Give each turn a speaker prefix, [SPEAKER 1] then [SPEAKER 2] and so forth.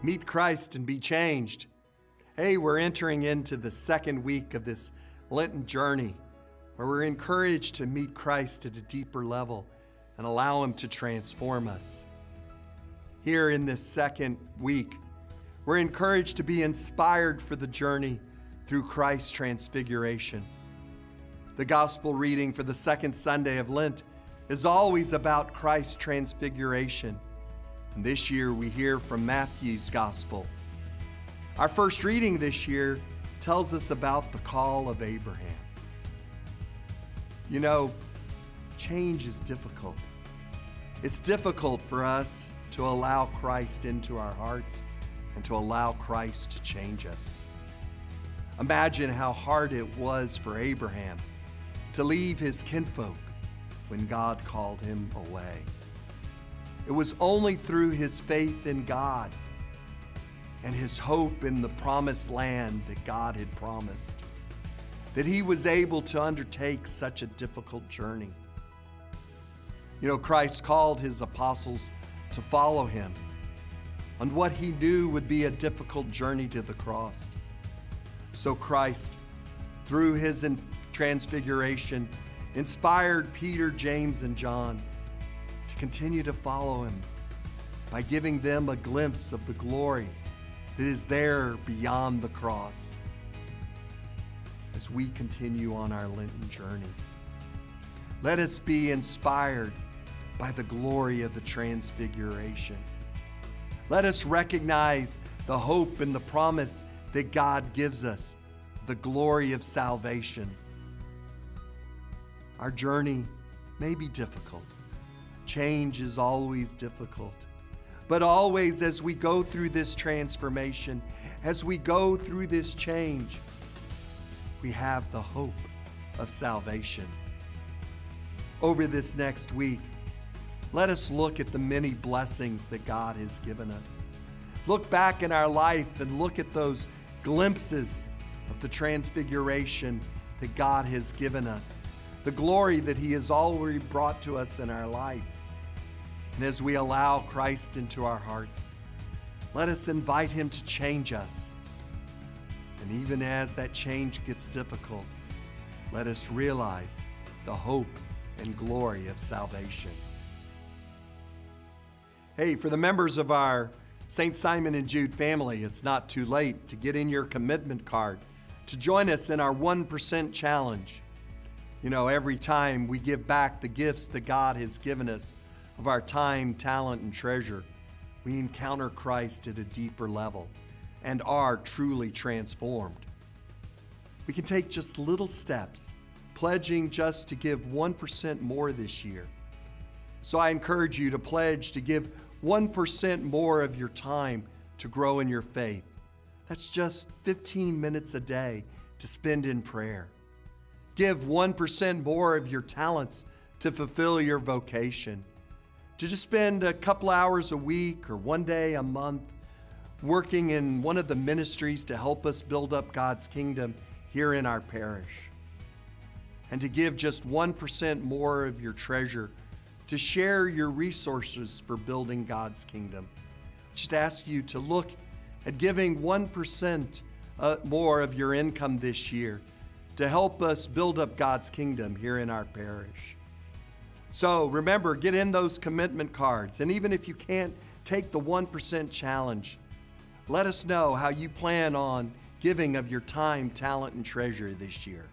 [SPEAKER 1] Meet Christ and be changed. Hey, we're entering into the second week of this Lenten journey where we're encouraged to meet Christ at a deeper level and allow Him to transform us. Here in this second week, we're encouraged to be inspired for the journey through Christ's transfiguration. The gospel reading for the second Sunday of Lent is always about Christ's transfiguration. And this year we hear from Matthew's gospel. Our first reading this year tells us about the call of Abraham. You know, change is difficult. It's difficult for us to allow Christ into our hearts and to allow Christ to change us. Imagine how hard it was for Abraham to leave his kinfolk when God called him away. It was only through his faith in God and his hope in the promised land that God had promised that he was able to undertake such a difficult journey. You know, Christ called his apostles to follow him on what he knew would be a difficult journey to the cross. So Christ, through his transfiguration, inspired Peter, James, and John to continue to follow him by giving them a glimpse of the glory that is there beyond the cross. As we continue on our Lenten journey, let us be inspired by the glory of the transfiguration. Let us recognize the hope and the promise that God gives us, the glory of salvation. Our journey may be difficult. Change is always difficult. But always as we go through this transformation, as we go through this change, we have the hope of salvation. Over this next week, let us look at the many blessings that God has given us. Look back in our life and look at those glimpses of the transfiguration that God has given us, the glory that He has already brought to us in our life. And as we allow Christ into our hearts, let us invite Him to change us. And even as that change gets difficult, let us realize the hope and glory of salvation. Hey, for the members of our St. Simon and Jude family, it's not too late to get in your commitment card to join us in our 1% challenge. You know, every time we give back the gifts that God has given us of our time, talent, and treasure, we encounter Christ at a deeper level and are truly transformed. We can take just little steps, pledging just to give 1% more this year. So I encourage you to pledge to give 1% more of your time to grow in your faith. That's just 15 minutes a day to spend in prayer. Give 1% more of your talents to fulfill your vocation. To just spend a couple hours a week or one day a month working in one of the ministries to help us build up God's kingdom here in our parish. And to give just 1% more of your treasure to share your resources for building God's kingdom. Just ask you to look at giving 1% more of your income this year to help us build up God's kingdom here in our parish. So remember, get in those commitment cards. And even if you can't take the 1% challenge, let us know how you plan on giving of your time, talent, and treasure this year.